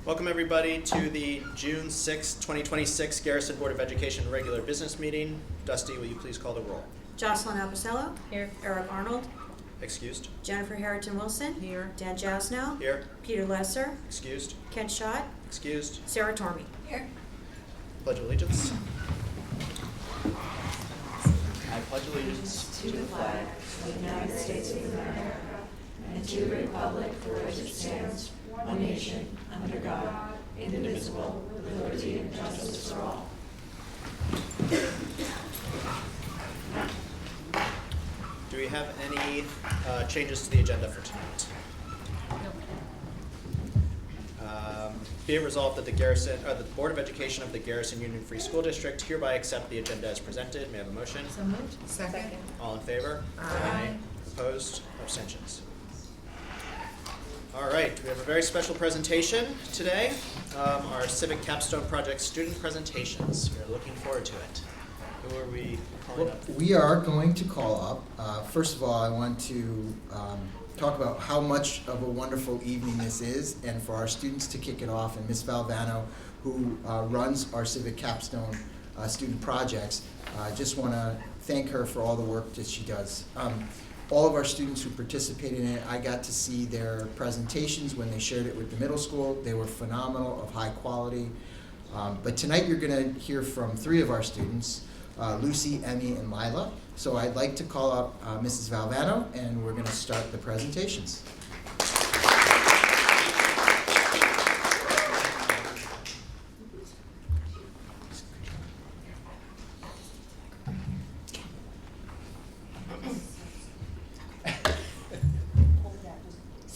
Welcome everybody to the June 6, 2026 Garrison Board of Education regular business meeting. Dusty, will you please call the roll? Jocelyn Aposello. Here. Eric Arnold. Excused. Jennifer Harrington-Wilson. Here. Dan Jasnow. Here. Peter Lesser. Excused. Ken Schott. Excused. Sarah Tormey. Here. Pledge allegiance. I pledge allegiance to the flag of the United States of America and to the republic for which it stands, one nation, under God, indivisible, with liberty and justice for all. Do we have any changes to the agenda for tonight? Be it resolved that the Board of Education of the Garrison Union Free School District hereby accept the agenda as presented. May I have a motion? So moved. Second. All in favor? Aye. Opposed? Abstentions? All right, we have a very special presentation today. Our Civic Capstone Project student presentations. We are looking forward to it. Who are we calling up? We are going to call up. First of all, I want to talk about how much of a wonderful evening this is, and for our students to kick it off, and Ms. Valvano, who runs our Civic Capstone student projects. I just want to thank her for all the work that she does. All of our students who participated in it, I got to see their presentations when they shared it with the middle school. They were phenomenal, of high quality. But tonight you're going to hear from three of our students, Lucy, Emmy, and Lila. So I'd like to call up Mrs. Valvano, and we're going to start the presentations.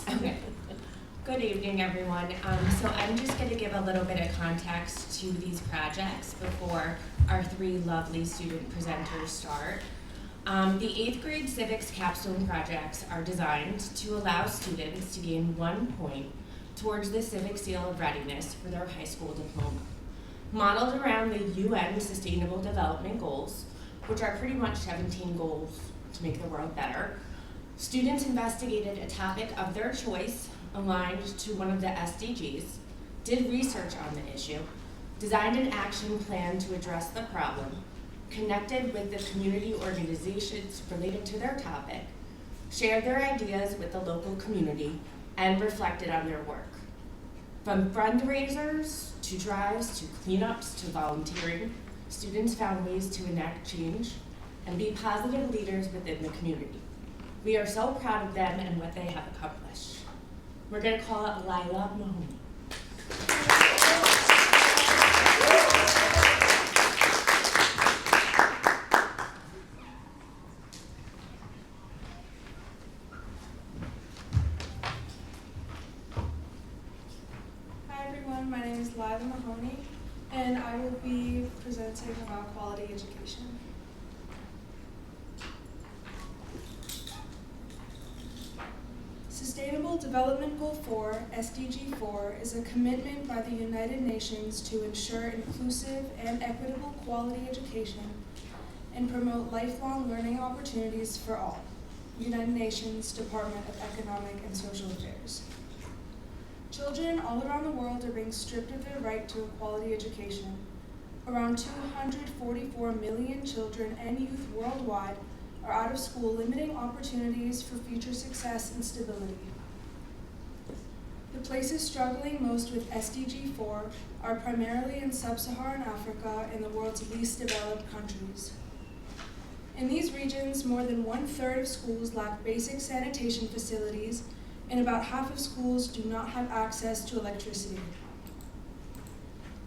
Okay. Good evening, everyone. So I'm just going to give a little bit of context to these projects before our three lovely student presenters start. The 8th grade civics capstone projects are designed to allow students to gain 1 point towards the civic seal of readiness for their high school diploma. Modeled around the UN Sustainable Development Goals, which are pretty much 17 goals to make the world better, students investigated a topic of their choice aligned to one of the SDGs, did research on the issue, designed an action plan to address the problem, connected with the community organizations related to their topic, shared their ideas with the local community, and reflected on their work. From fundraisers to drives to cleanups to volunteering, students found ways to enact change and be positive leaders within the community. We are so proud of them and what they have accomplished. We're going to call up Lila Mahoney. Hi everyone, my name is Lila Mahoney, and I will be presenting about quality education. Sustainable Development Goal 4, SDG 4, is a commitment by the United Nations to ensure inclusive and equitable quality education and promote lifelong learning opportunities for all. United Nations Department of Economic and Social Affairs. Children all around the world are being stripped of their right to a quality education. Around 244 million children and youth worldwide are out of school, limiting opportunities for future success and stability. The places struggling most with SDG 4 are primarily in sub-Saharan Africa and the world's least developed countries. In these regions, more than 1/3 of schools lack basic sanitation facilities, and about half of schools do not have access to electricity.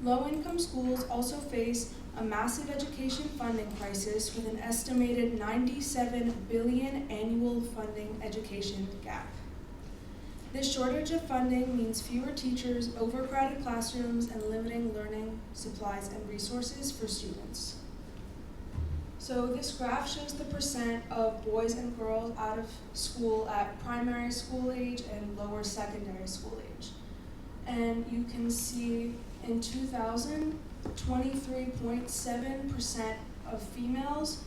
Low-income schools also face a massive education funding crisis with an estimated $97 billion annual funding education gap. This shortage of funding means fewer teachers, overcrowded classrooms, and limiting learning supplies and resources for students. So this graph shows the percent of boys and girls out of school at primary school age and lower secondary school age. And you can see in 2000, 23.7% of females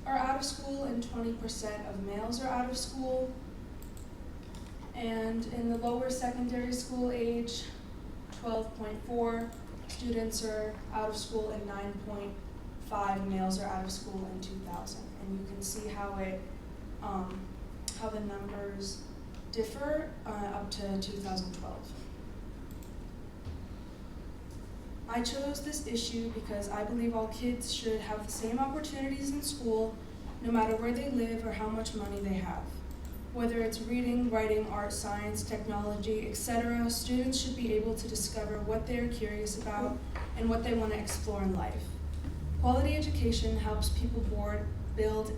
are out of school and 20% of males are out of school. And in the lower secondary school age, 12.4 students are out of school and 9.5 males are out of school in 2000. And you can see how how the numbers differ up to 2012. I chose this issue because I believe all kids should have the same opportunities in school, no matter where they live or how much money they have. Whether it's reading, writing, art, science, technology, etc., students should be able to discover what they are curious about and what they want to explore in life. Quality education helps people build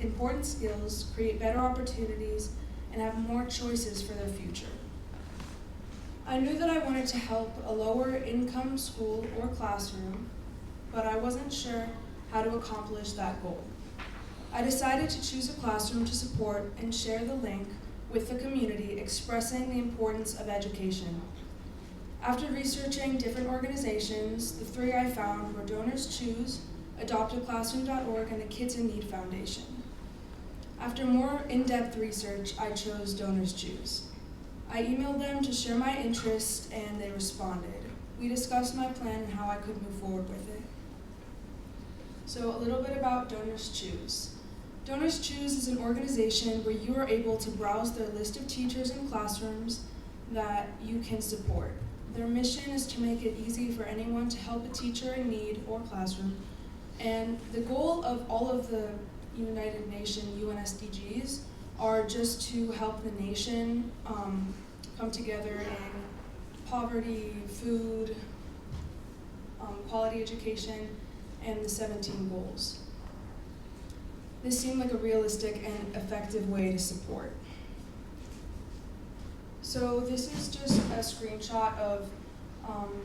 important skills, create better opportunities, and have more choices for their future. I knew that I wanted to help a lower income school or classroom, but I wasn't sure how to accomplish that goal. I decided to choose a classroom to support and share the link with the community, expressing the importance of education. After researching different organizations, the three I found were Donors Choose, AdoptAClassroom.org, and the Kids in Need Foundation. After more in-depth research, I chose Donors Choose. I emailed them to share my interest, and they responded. We discussed my plan and how I could move forward with it. So a little bit about Donors Choose. Donors Choose is an organization where you are able to browse their list of teachers and classrooms that you can support. Their mission is to make it easy for anyone to help a teacher in need or classroom. And the goal of all of the United Nations UN SDGs are just to help the nation come together in poverty, food, quality education, and the 17 goals. This seemed like a realistic and effective way to support. So this is just a screenshot of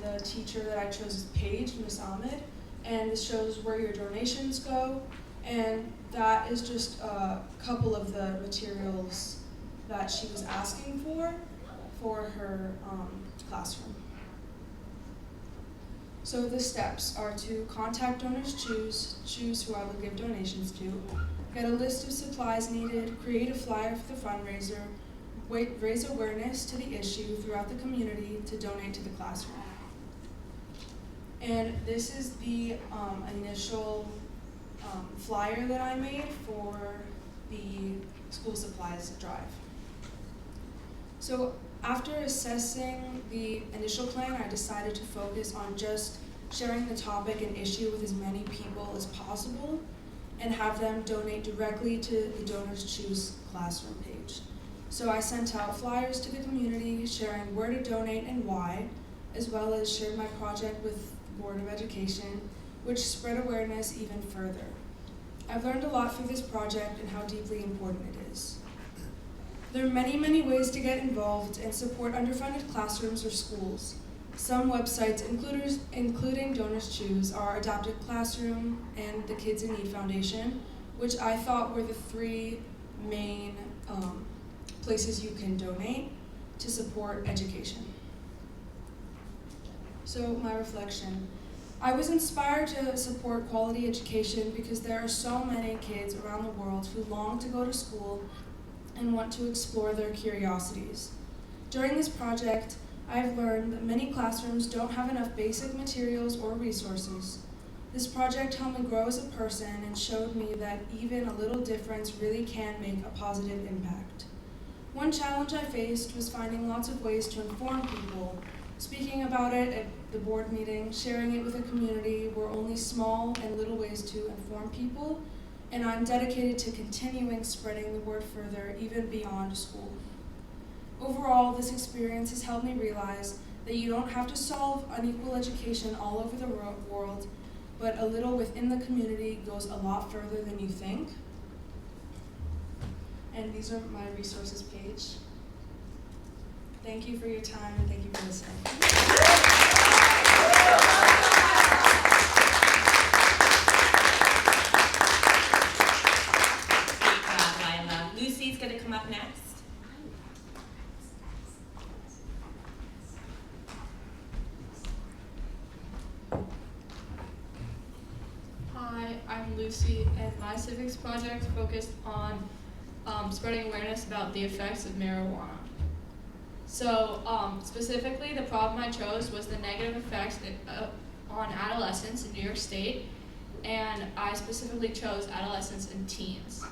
the teacher that I chose, Paige, Miss Ahmed, and this shows where your donations go, and that is just a couple of the materials that she was asking for her classroom. So the steps are to contact Donors choose who I will give donations to, get a list of supplies needed, create a flyer for the fundraiser, raise awareness to the issue throughout the community to donate to the classroom. And this is the initial flyer that I made for the school supplies drive. So after assessing the initial plan, I decided to focus on just sharing the topic and issue with as many people as possible and have them donate directly to the Donors Choose classroom page. So I sent out flyers to the community sharing where to donate and why, as well as shared my project with the Board of Education, which spread awareness even further. I've learned a lot through this project and how deeply important it is. There are many, many ways to get involved and support underfunded classrooms or schools. Some websites, including Donors Choose, are Adopted Classroom and the Kids in Need Foundation, which I thought were the three main places you can donate to support education. So my reflection. I was inspired to support quality education because there are so many kids around the world who long to go to school and want to explore their curiosities. During this project, I've learned that many classrooms don't have enough basic materials or resources. This project helped me grow as a person and showed me that even a little difference really can make a positive impact. One challenge I faced was finding lots of ways to inform people. Speaking about it at the board meeting, sharing it with a community were only small and little ways to inform people, and I'm dedicated to continuing spreading the word further, even beyond school. Overall, this experience has helped me realize that you don't have to solve unequal education all over the world, but a little within the community goes a lot further than you think. And these are my resources page. Thank you for your time and thank you for listening. Lila. Lucy's going to come up next. Hi, I'm Lucy, and my civics project focused on spreading awareness about the effects of marijuana. So specifically, the problem I chose was the negative effects on adolescents in New York State, and I specifically chose adolescents and teens.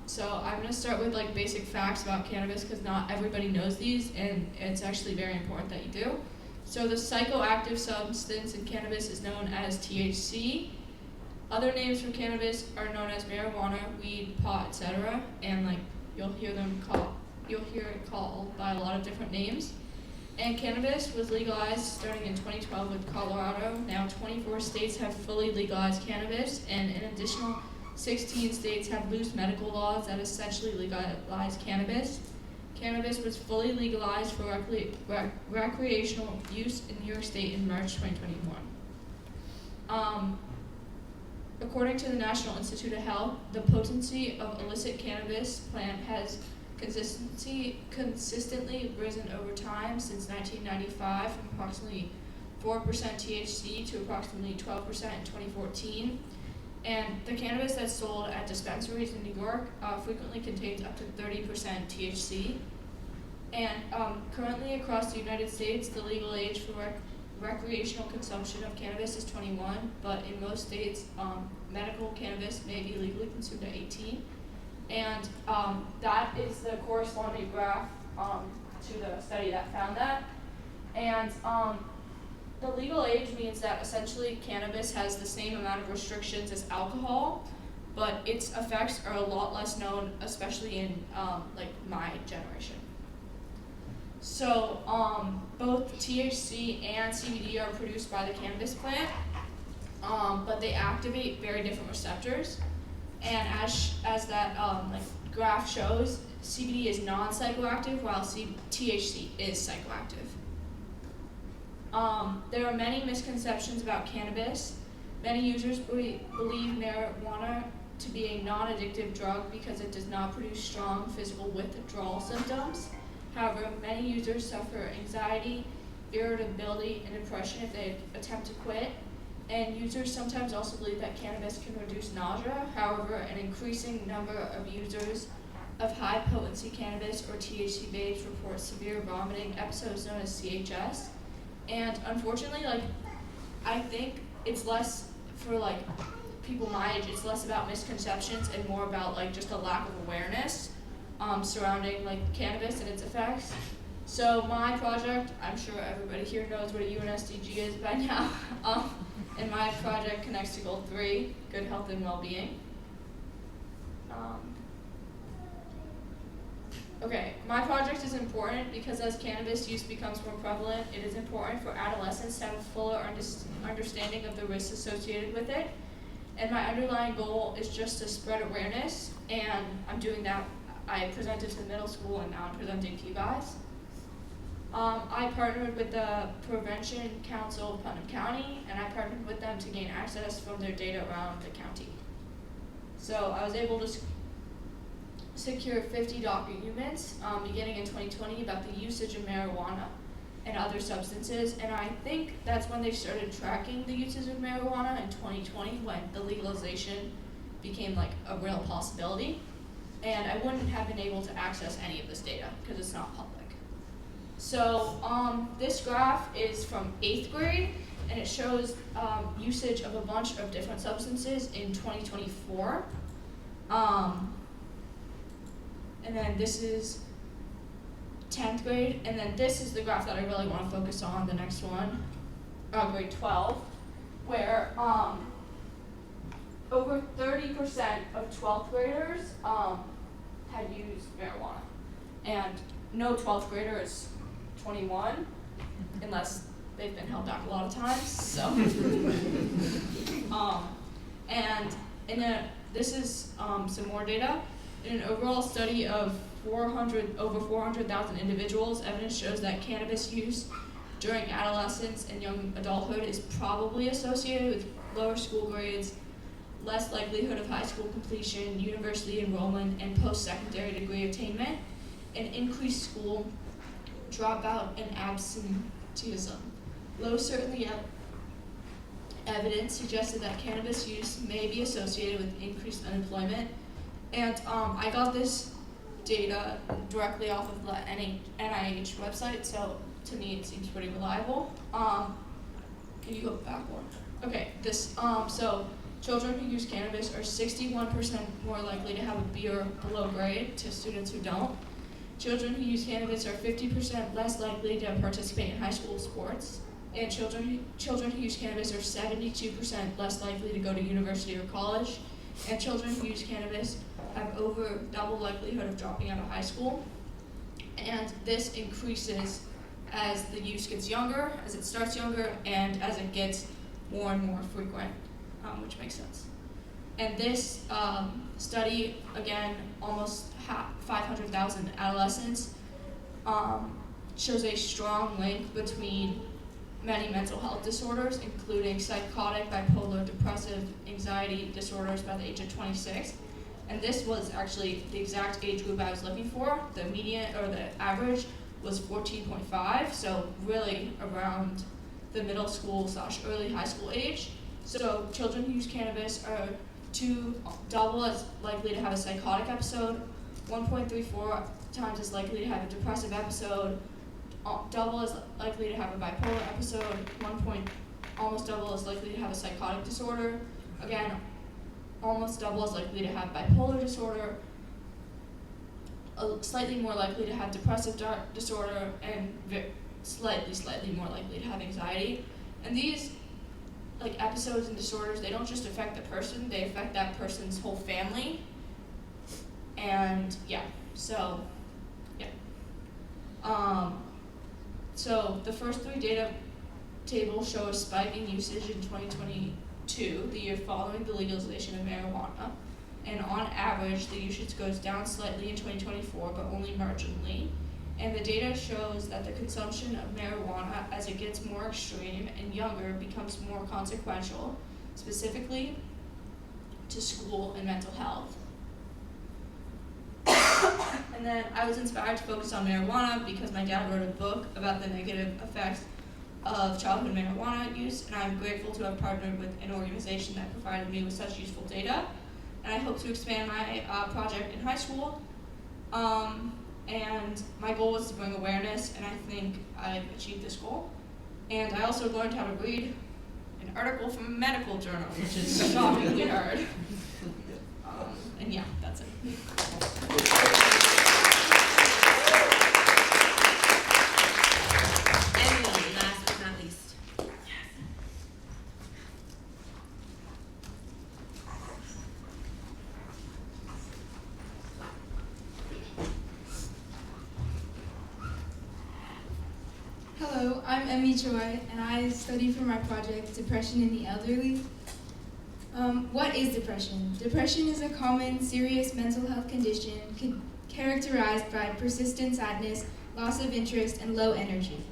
So I'm going to start with like basic facts about cannabis because not everybody knows these, and it's actually very important that you do. So the psychoactive substance in cannabis is known as THC. Other names for cannabis are known as marijuana, weed, pot, etc. And like you'll hear it called by a lot of different names. And cannabis was legalized starting in 2012 with Colorado. Now 24 states have fully legalized cannabis, and an additional 16 states have loose medical laws that essentially legalize cannabis. Cannabis was fully legalized for recreational use in New York State in March 2021. According to the National Institute of Health, the potency of illicit cannabis plant has consistently risen over time since 1995 from approximately 4% THC to approximately 12% in 2014. And the cannabis that's sold at dispensaries in New York frequently contains up to 30% THC. And currently across the United States, the legal age for recreational consumption of cannabis is 21, but in most states, medical cannabis may be legally consumed at 18. And that is the corresponding graph to the study that found that. And the legal age means that essentially cannabis has the same amount of restrictions as alcohol, but its effects are a lot less known, especially in like my generation. So both THC and CBD are produced by the cannabis plant, but they activate very different receptors. And as that like graph shows, CBD is non-psychoactive while THC is psychoactive. There are many misconceptions about cannabis. Many users believe marijuana to be a non-addictive drug because it does not produce strong physical withdrawal symptoms. However, many users suffer anxiety, irritability, and depression if they attempt to quit. And users sometimes also believe that cannabis can reduce nausea. However, an increasing number of users of high-potency cannabis or THC vapes report severe vomiting episodes known as CHS. And unfortunately, like, I think it's less for like people my age, it's less about misconceptions and more about like just a lack of awareness surrounding like cannabis and its effects. So my project, I'm sure everybody here knows what a UNSDG is by now. And my project connects to Goal 3, good health and well-being. Okay, my project is important because as cannabis use becomes more prevalent, it is important for adolescents to have a fuller understanding of the risks associated with it. And my underlying goal is just to spread awareness, and I'm doing that. I presented to the middle school, and now I'm presenting to you guys. I partnered with the Prevention Council of Putnam County, and I partnered with them to gain access from their data around the county. So I was able to secure 50 documents beginning in 2020 about the usage of marijuana and other substances, and I think that's when they started tracking the uses of marijuana in 2020 when the legalization became like a real possibility, and I wouldn't have been able to access any of this data because it's not public. So this graph is from 8th grade, and it shows usage of a bunch of different substances in 2024. And then this is 10th grade, and then this is the graph that I really want to focus on, the next one, grade 12, where over 30% of 12th graders had used marijuana. And no 12th grader is 21, unless they've been held back a lot of times, so. And then this is some more data. In an overall study of over 400,000 individuals, evidence shows that cannabis use during adolescence and young adulthood is probably associated with lower school grades, less likelihood of high school completion, university enrollment, and post-secondary degree attainment, and increased school dropout and absenteeism. Low certainty evidence suggested that cannabis use may be associated with increased unemployment. And I got this data directly off of the NIH website, so to me it seems pretty reliable. Can you go back one? Okay, so children who use cannabis are 61% more likely to have a B or below grade to students who don't. Children who use cannabis are 50% less likely to participate in high school sports. And children who use cannabis are 72% less likely to go to university or college. And children who use cannabis have over double likelihood of dropping out of high school. And this increases as the use gets younger, as it starts younger, and as it gets more and more frequent, which makes sense. And this study, again, almost 500,000 adolescents, shows a strong link between many mental health disorders, including psychotic, bipolar, depressive, anxiety disorders by the age of 26. And this was actually the exact age group I was looking for. The median, or the average, was 14.5, so really around the middle school / early high school age. So children who use cannabis are double as likely to have a psychotic episode, 1.34 times as likely to have a depressive episode, double as likely to have a bipolar episode, almost double as likely to have a psychotic disorder, again, almost double as likely to have bipolar disorder, slightly more likely to have depressive disorder, and slightly more likely to have anxiety. And these episodes and disorders, they don't just affect the person, they affect that person's whole family. And so the first three data tables show a spike in usage in 2022, the year following the legalization of marijuana. And on average, the usage goes down slightly in 2024, but only marginally. And the data shows that the consumption of marijuana, as it gets more extreme and younger, becomes more consequential, specifically to school and mental health. And then I was inspired to focus on marijuana because my dad wrote a book about the negative effects of childhood marijuana use, and I'm grateful to have partnered with an organization that provided me with such useful data. And I hope to expand my project in high school. And my goal was to bring awareness, and I think I've achieved this goal. And I also learned how to read an article from a medical journal, which is shockingly hard. And that's it. Emily, last but not least. Hello, I'm Emmy Choi, and I study for my project, Depression in the Elderly. What is depression? Depression is a common, serious mental health condition characterized by persistent sadness, loss of interest, and low energy.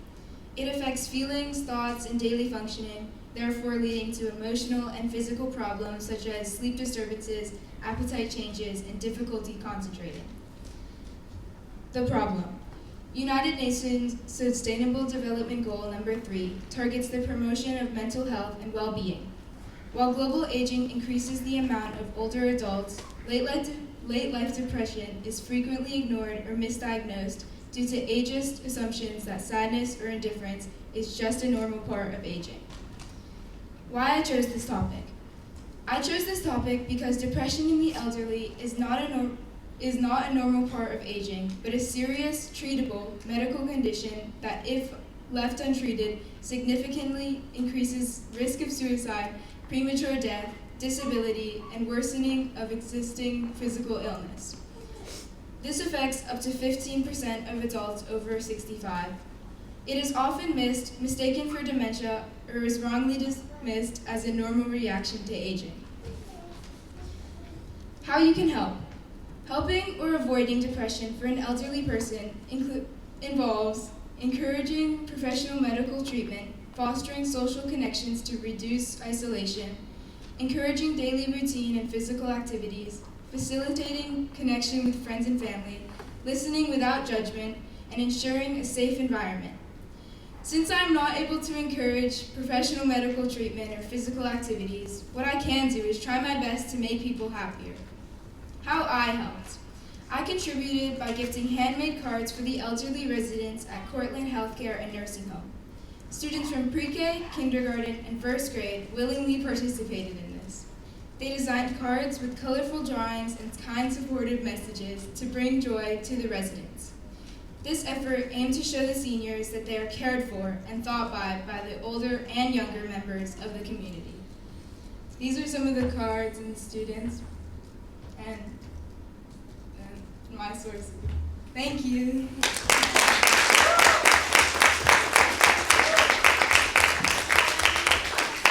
It affects feelings, thoughts, and daily functioning, therefore leading to emotional and physical problems such as sleep disturbances, appetite changes, and difficulty concentrating. The problem. United Nations Sustainable Development Goal number 3 targets the promotion of mental health and well-being. While global aging increases the amount of older adults, late life depression is frequently ignored or misdiagnosed due to ageist assumptions that sadness or indifference is just a normal part of aging. Why I chose this topic. I chose this topic because depression in the elderly is not a normal part of aging, but a serious, treatable medical condition that, if left untreated, significantly increases risk of suicide, premature death, disability, and worsening of existing physical illness. This affects up to 15% of adults over 65. It is often mistaken for dementia, or is wrongly dismissed as a normal reaction to aging. How you can help. Helping or avoiding depression for an elderly person involves encouraging professional medical treatment, fostering social connections to reduce isolation, encouraging daily routine and physical activities, facilitating connection with friends and family, listening without judgment, and ensuring a safe environment. Since I'm not able to encourage professional medical treatment or physical activities, what I can do is try my best to make people happier. How I helped. I contributed by gifting handmade cards for the elderly residents at Cortland Healthcare and Nursing Home. Students from pre-K, kindergarten, and first grade willingly participated in this. They designed cards with colorful drawings and kind, supportive messages to bring joy to the residents. This effort aimed to show the seniors that they are cared for and thought by the older and younger members of the community. These are some of the cards and students and my sources. Thank you.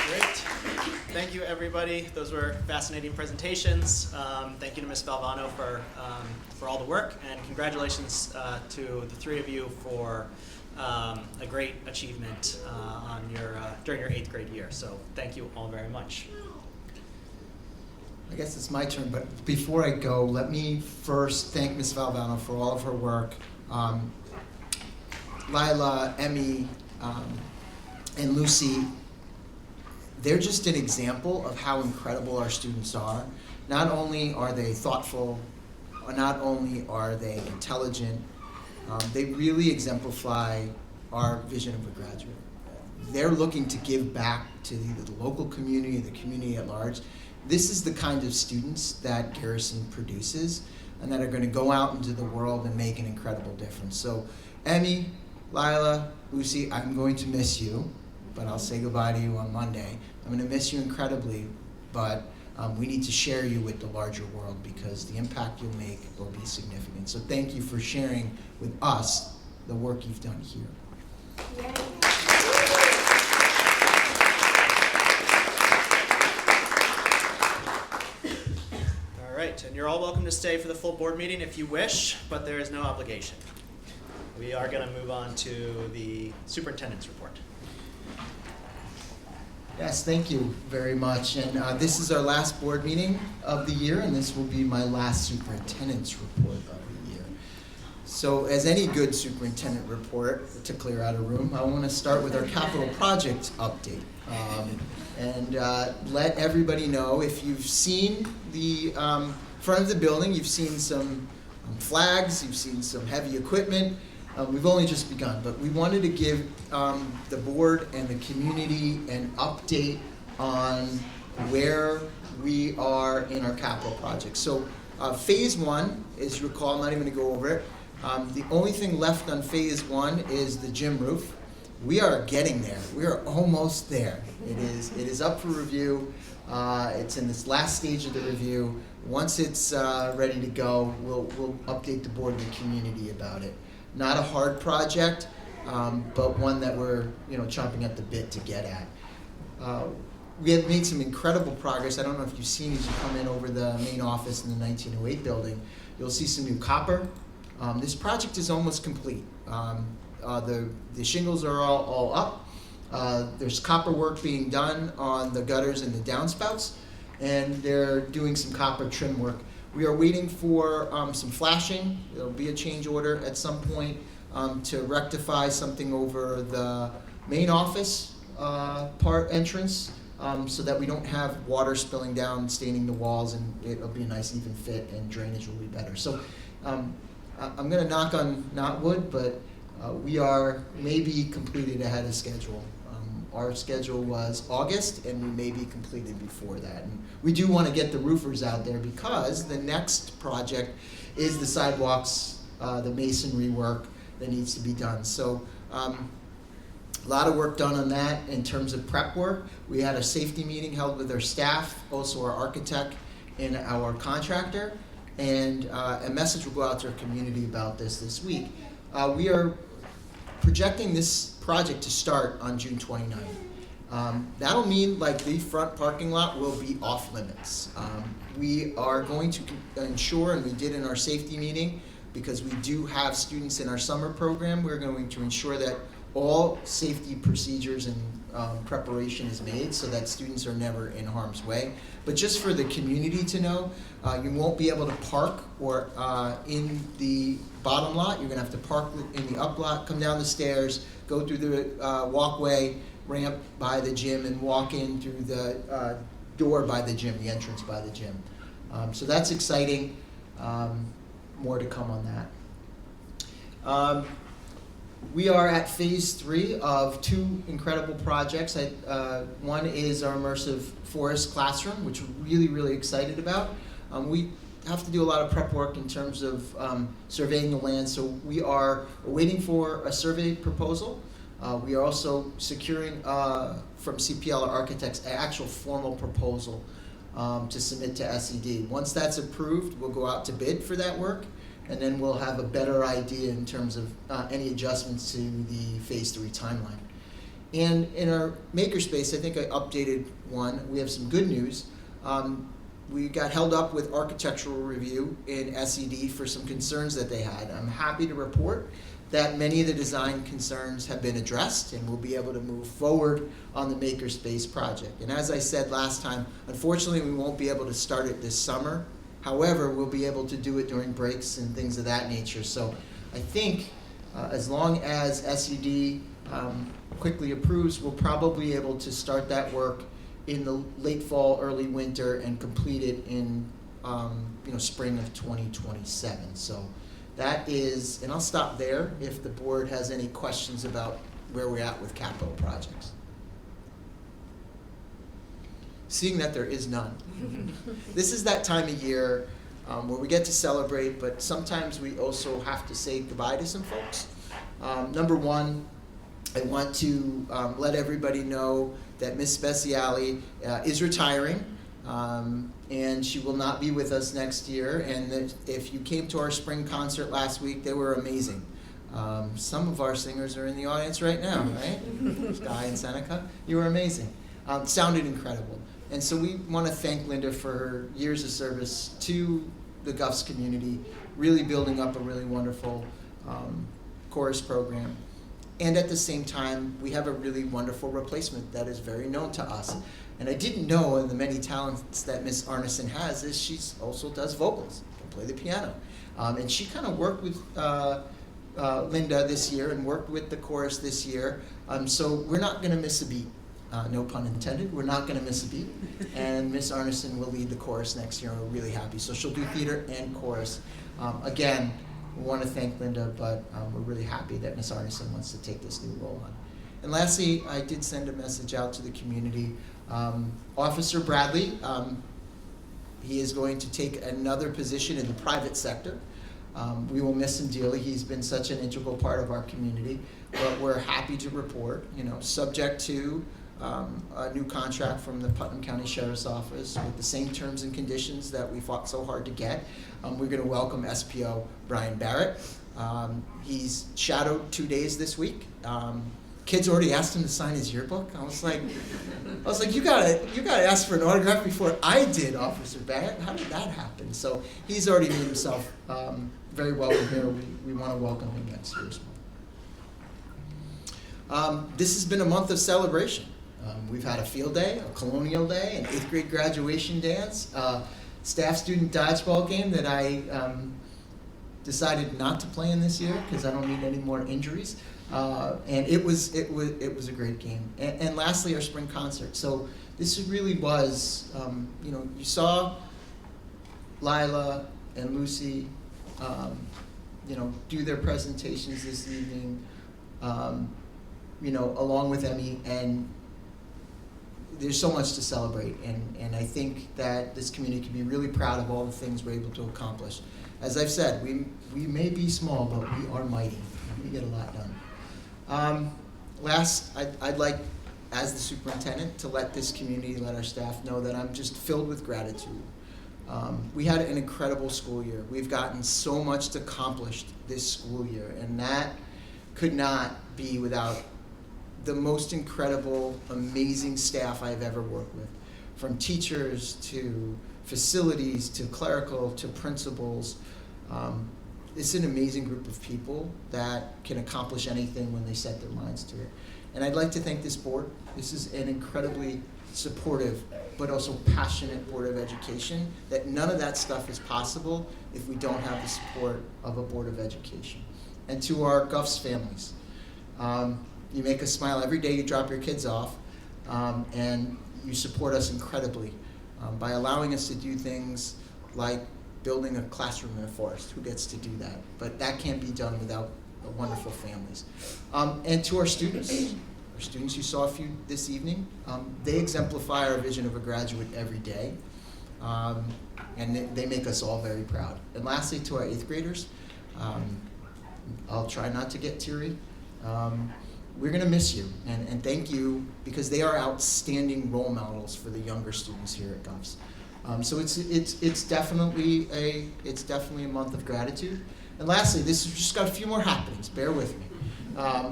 Great. Thank you, everybody. Those were fascinating presentations. Thank you to Ms. Valvano for all the work, and congratulations to the three of you for a great achievement during your 8th grade year. So thank you all very much. I guess it's my turn, but before I go, let me first thank Ms. Valvano for all of her work. Lila, Emmy, and Lucy, they're just an example of how incredible our students are. Not only are they thoughtful, not only are they intelligent, they really exemplify our vision of a graduate. They're looking to give back to the local community, the community at large. This is the kind of students that Garrison produces and that are going to go out into the world and make an incredible difference. So Emmy, Lila, Lucy, I'm going to miss you, but I'll say goodbye to you on Monday. I'm going to miss you incredibly, but we need to share you with the larger world because the impact you'll make will be significant. So thank you for sharing with us the work you've done here. Yay. All right, and you're all welcome to stay for the full board meeting if you wish, but there is no obligation. We are going to move on to the superintendent's report. Yes, thank you very much. And this is our last board meeting of the year, and this will be my last superintendent's report of the year. So as any good superintendent report, to clear out a room, I want to start with our capital project update. And let everybody know, if you've seen the front of the building, you've seen some flags, you've seen some heavy equipment. We've only just begun, but we wanted to give the board and the community an update on where we are in our capital project. So phase 1, as you recall, I'm not even going to go over it. The only thing left on phase 1 is the gym roof. We are getting there. We are almost there. It is up for review. It's in this last stage of the review. Once it's ready to go, we'll update the board and the community about it. Not a hard project, but one that we're chomping at the bit to get at. We have made some incredible progress. I don't know if you've seen as you come in over the main office in the 1908 building. You'll see some new copper. This project is almost complete. The shingles are all up. There's copper work being done on the gutters and the downspouts, and they're doing some copper trim work. We are waiting for some flashing. There'll be a change order at some point to rectify something over the main office part entrance so that we don't have water spilling down, staining the walls, and it'll be a nice even fit and drainage will be better. So I'm going to knock on not wood, but we are maybe completed ahead of schedule. Our schedule was August, and we may be completed before that. And we do want to get the roofers out there because the next project is the sidewalks, the masonry work that needs to be done. So a lot of work done on that in terms of prep work. We had a safety meeting held with our staff, also our architect and our contractor, and a message will go out to our community about this week. We are projecting this project to start on June 29th. That'll mean like the front parking lot will be off limits. We are going to ensure, and we did in our safety meeting, because we do have students in our summer program, we're going to ensure that all safety procedures and preparation is made so that students are never in harm's way. But just for the community to know, you won't be able to park or in the bottom lot. You're going to have to park in the up lot, come down the stairs, go through the walkway, ramp by the gym, and walk in through the door by the gym, the entrance by the gym. So that's exciting. more to come on that. We are at phase 3 of 2 incredible projects. One is our immersive forest classroom, which we're really, really excited about. We have to do a lot of prep work in terms of surveying the land, so we are waiting for a survey proposal. We are also securing from CPL or Architects an actual formal proposal to submit to SED. Once that's approved, we'll go out to bid for that work, and then we'll have a better idea in terms of any adjustments to the phase 3 timeline. And in our makerspace, I think I updated one. We have some good news. We got held up with architectural review in SED for some concerns that they had. I'm happy to report that many of the design concerns have been addressed, and we'll be able to move forward on the makerspace project. And as I said last time, unfortunately we won't be able to start it this summer. However, we'll be able to do it during breaks and things of that nature. So I think as long as SED quickly approves, we'll probably be able to start that work in the late fall, early winter, and complete it in spring of 2027. So that is, and I'll stop there if the board has any questions about where we're at with capital projects. Seeing that there is none. This is that time of year where we get to celebrate, but sometimes we also have to say goodbye to some folks. Number one, I want to let everybody know that Miss Speciale is retiring, and she will not be with us next year. And that if you came to our spring concert last week, they were amazing. Some of our singers are in the audience right now, right? Sky and Seneca, you were amazing. Sounded incredible. And so we want to thank Linda for her years of service to the Guffs community, really building up a really wonderful chorus program. And at the same time, we have a really wonderful replacement that is very known to us. And I didn't know, in the many talents that Miss Arneson has, is she also does vocals, can play the piano. And she kind of worked with Linda this year and worked with the chorus this year. So we're not going to miss a beat. No pun intended. We're not going to miss a beat. And Miss Arneson will lead the chorus next year, and we're really happy. So she'll do theater and chorus. Again, we want to thank Linda, but we're really happy that Miss Arneson wants to take this new role on. And lastly, I did send a message out to the community. Officer Bradley, he is going to take another position in the private sector. We will miss him dearly. He's been such an integral part of our community, but we're happy to report, subject to a new contract from the Putnam County Sheriff's Office with the same terms and conditions that we fought so hard to get. We're going to welcome SPO Brian Barrett. He's shadowed 2 days this week. Kids already asked him to sign his yearbook. I was like, you gotta ask for an autograph before I did, Officer Barrett. How did that happen? So he's already made himself very welcome here. We want to welcome him next year as well. This has been a month of celebration. We've had a field day, a colonial day, an 8th grade graduation dance, staff student dodgeball game that I decided not to play in this year because I don't need any more injuries. And it was a great game. And lastly, our spring concert. So this really was, you saw Lila and Lucy, do their presentations this evening, along with Emmy, and there's so much to celebrate. And I think that this community can be really proud of all the things we're able to accomplish. As I've said, we may be small, but we are mighty. We get a lot done. Last, I'd like, as the superintendent, to let this community, let our staff know that I'm just filled with gratitude. We had an incredible school year. We've gotten so much accomplished this school year, and that could not be without the most incredible, amazing staff I've ever worked with. From teachers to facilities to clerical to principals. It's an amazing group of people that can accomplish anything when they set their minds to it. And I'd like to thank this board. This is an incredibly supportive but also passionate Board of Education, that none of that stuff is possible if we don't have the support of a Board of Education. And to our Guffs families, you make us smile every day you drop your kids off, and you support us incredibly by allowing us to do things like building a classroom in a forest. Who gets to do that? But that can't be done without wonderful families. And to our students you saw a few this evening, they exemplify our vision of a graduate every day. And they make us all very proud. And lastly, to our 8th graders, I'll try not to get teary. We're going to miss you, and thank you, because they are outstanding role models for the younger students here at GUFS. So it's definitely a month of gratitude. And lastly, this has just got a few more happenings. Bear with me.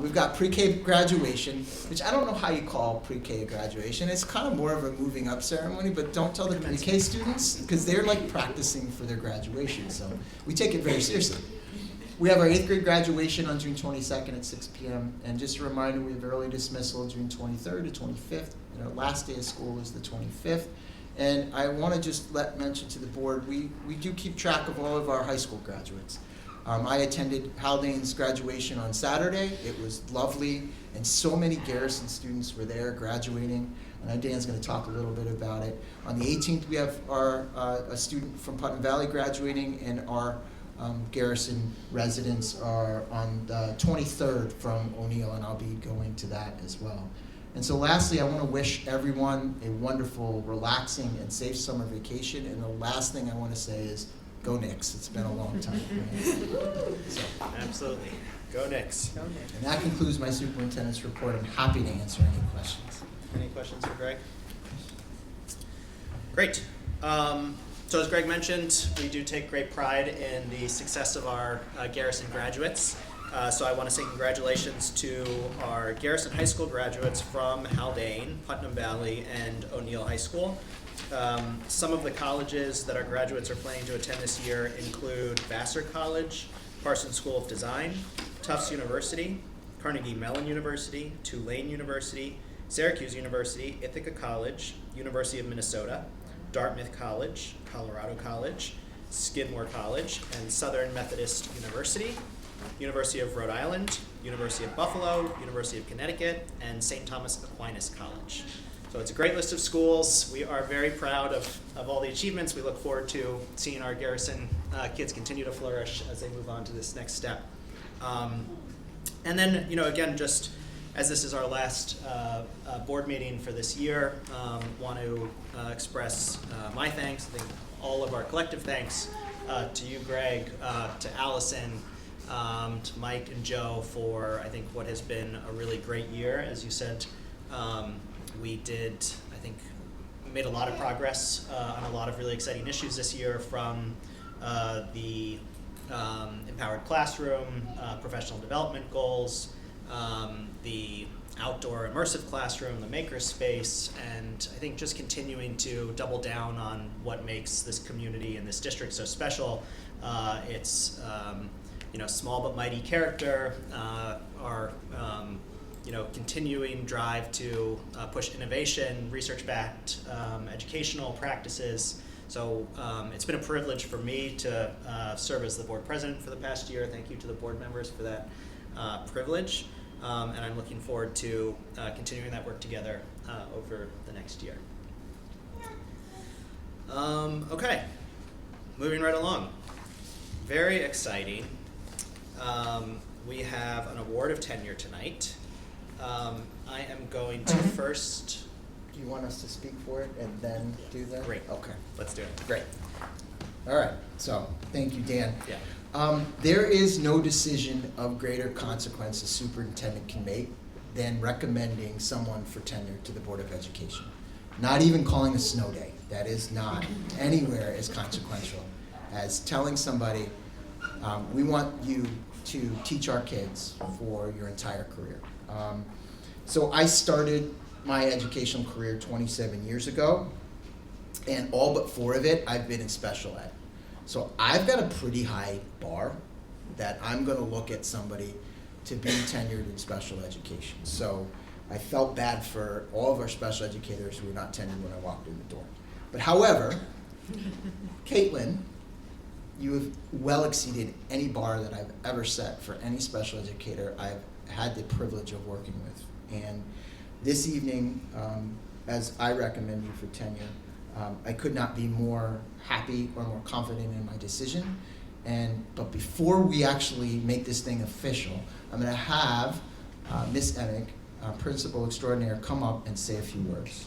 We've got pre-K graduation, which I don't know how you call pre-K a graduation. It's kind of more of a moving up ceremony, but don't tell the pre-K students, because they're like practicing for their graduation. So we take it very seriously. We have our 8th grade graduation on June 22nd at 6 p.m. And just a reminder, we have early dismissal June 23rd to 25th. And our last day of school is the 25th. And I want to just mention to the board, we do keep track of all of our high school graduates. I attended Haldane's graduation on Saturday. It was lovely, and so many Garrison students were there graduating. And I know Dan's going to talk a little bit about it. On the 18th, we have a student from Putnam Valley graduating, and our Garrison residents are on the 23rd from O'Neill, and I'll be going to that as well. And so lastly, I want to wish everyone a wonderful, relaxing, and safe summer vacation. And the last thing I want to say is, go Knicks. It's been a long time. So, Absolutely. Go Knicks. Go Knicks. and that concludes my superintendent's report. I'm happy to answer any questions. Any questions for Greg? Great. So as Greg mentioned, we do take great pride in the success of our Garrison graduates. So I want to say congratulations to our Garrison High School graduates from Haldane, Putnam Valley, and O'Neill High School. Some of the colleges that our graduates are planning to attend this year include Vassar College, Parsons School of Design, Tufts University, Carnegie Mellon University, Tulane University, Syracuse University, Ithaca College, University of Minnesota, Dartmouth College, Colorado College, Skidmore College, and Southern Methodist University, University of Rhode Island, University of Buffalo, University of Connecticut, and St. Thomas Aquinas College. So it's a great list of schools. We are very proud of all the achievements. We look forward to seeing our Garrison kids continue to flourish as they move on to this next step. And then, again, just as this is our last board meeting for this year, want to express my thanks, I think all of our collective thanks to you, Greg, to Allison, to Mike and Joe for, I think, what has been a really great year. As you said, we did, I think, made a lot of progress on a lot of really exciting issues this year, from the empowered classroom, professional development goals, the outdoor immersive classroom, the maker space, and I think just continuing to double down on what makes this community and this district so special. It's small but mighty character, our continuing drive to push innovation, research-backed educational practices. So it's been a privilege for me to serve as the board president for the past year. Thank you to the board members for that privilege. And I'm looking forward to continuing that work together over the next year. Okay, moving right along. Very exciting. We have an award of tenure tonight. I am going to first... Do you want us to speak for it and then do that? Great. Okay. Let's do it. Great. All right. So thank you, Dan. Yeah. There is no decision of greater consequence a superintendent can make than recommending someone for tenure to the Board of Education. Not even calling a snow day. That is not anywhere as consequential as telling somebody, we want you to teach our kids for your entire career. So I started my educational career 27 years ago, and all but 4 of it I've been in special ed. So I've got a pretty high bar that I'm going to look at somebody to be tenured in special education. So I felt bad for all of our special educators who were not tenured when I walked in the door. But however, Caitlin, you have well exceeded any bar that I've ever set for any special educator I've had the privilege of working with. And this evening, as I recommend you for tenure, I could not be more happy or more confident in my decision. But before we actually make this thing official, I'm going to have Miss Emick, Principal Extraordinaire, come up and say a few words.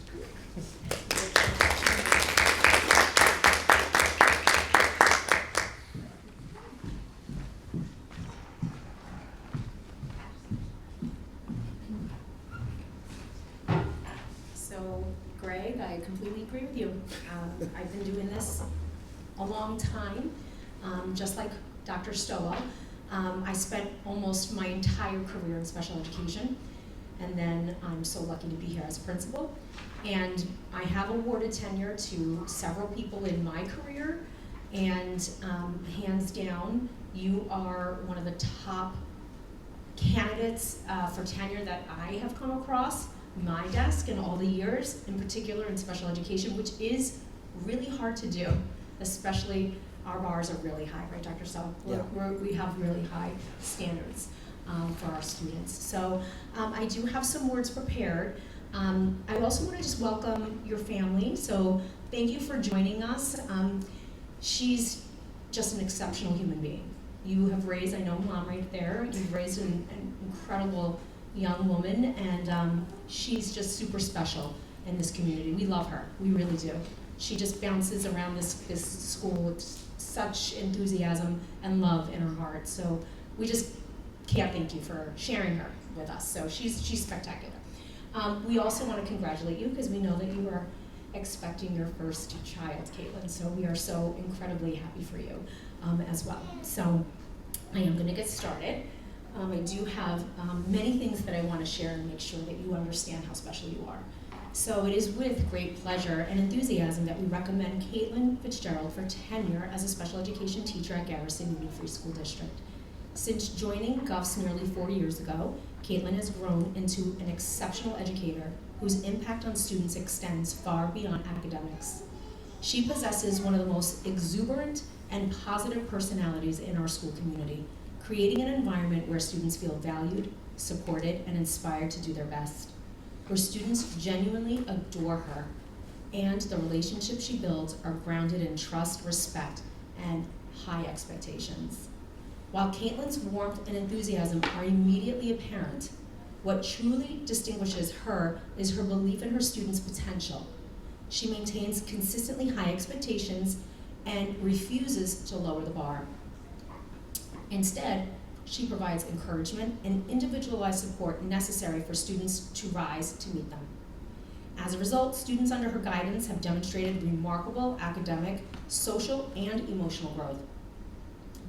So, Greg, I completely agree with you. I've been doing this a long time, just like Dr. Stowa. I spent almost my entire career in special education, and then I'm so lucky to be here as a principal. And I have awarded tenure to several people in my career, and hands down, you are one of the top candidates for tenure that I have come across my desk in all the years, in particular in special education, which is really hard to do, especially our bars are really high, right, Dr. Sell? Yeah. We have really high standards for our students. So I do have some words prepared. I also want to just welcome your family. So thank you for joining us. She's just an exceptional human being. You have raised, I know Mom right there, you've raised an incredible young woman, and she's just super special in this community. We love her, we really do. She just bounces around this school with such enthusiasm and love in her heart. So we just can't thank you for sharing her with us. So she's spectacular. We also want to congratulate you because we know that you are expecting your first child, Caitlin. So we are so incredibly happy for you as well. So I am going to get started. I do have many things that I want to share and make sure that you understand how special you are. So it is with great pleasure and enthusiasm that we recommend Caitlin Fitzgerald for tenure as a special education teacher at Garrison Union Free School District. Since joining GUFS nearly 4 years ago, Caitlin has grown into an exceptional educator whose impact on students extends far beyond academics. She possesses one of the most exuberant and positive personalities in our school community, creating an environment where students feel valued, supported, and inspired to do their best. Her students genuinely adore her, and the relationships she builds are grounded in trust, respect, and high expectations. While Caitlin's warmth and enthusiasm are immediately apparent, what truly distinguishes her is her belief in her students' potential. She maintains consistently high expectations and refuses to lower the bar. Instead, she provides encouragement and individualized support necessary for students to rise to meet them. As a result, students under her guidance have demonstrated remarkable academic, social, and emotional growth.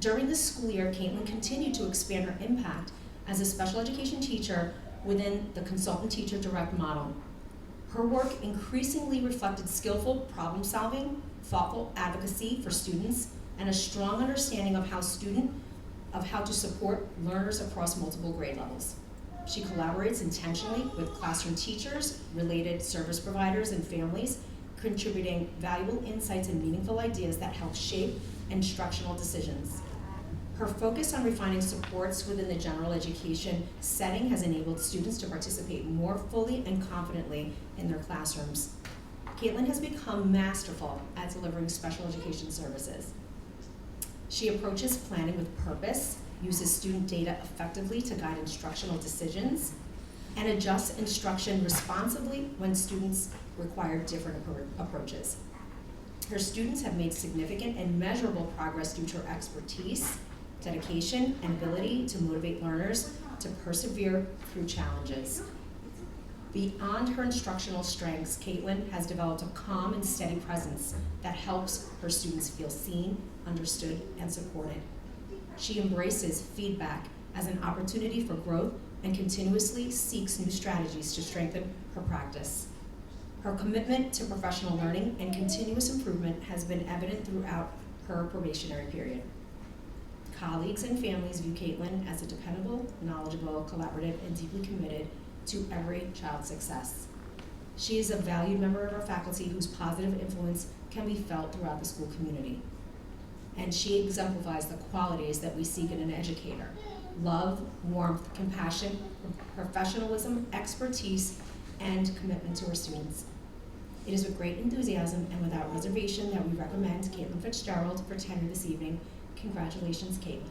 During this school year, Caitlin continued to expand her impact as a special education teacher within the consultant teacher direct model. Her work increasingly reflected skillful problem solving, thoughtful advocacy for students, and a strong understanding of how to support learners across multiple grade levels. She collaborates intentionally with classroom teachers, related service providers, and families, contributing valuable insights and meaningful ideas that help shape instructional decisions. Her focus on refining supports within the general education setting has enabled students to participate more fully and confidently in their classrooms. Caitlin has become masterful at delivering special education services. She approaches planning with purpose, uses student data effectively to guide instructional decisions, and adjusts instruction responsibly when students require different approaches. Her students have made significant and measurable progress due to her expertise, dedication, and ability to motivate learners to persevere through challenges. Beyond her instructional strengths, Caitlin has developed a calm and steady presence that helps her students feel seen, understood, and supported. She embraces feedback as an opportunity for growth and continuously seeks new strategies to strengthen her practice. Her commitment to professional learning and continuous improvement has been evident throughout her probationary period. Colleagues and families view Caitlin as a dependable, knowledgeable, collaborative, and deeply committed to every child's success. She is a valued member of our faculty whose positive influence can be felt throughout the school community. And she exemplifies the qualities that we seek in an educator: love, warmth, compassion, professionalism, expertise, and commitment to her students. It is with great enthusiasm and without reservation that we recommend Caitlin Fitzgerald for tenure this evening. Congratulations, Caitlin.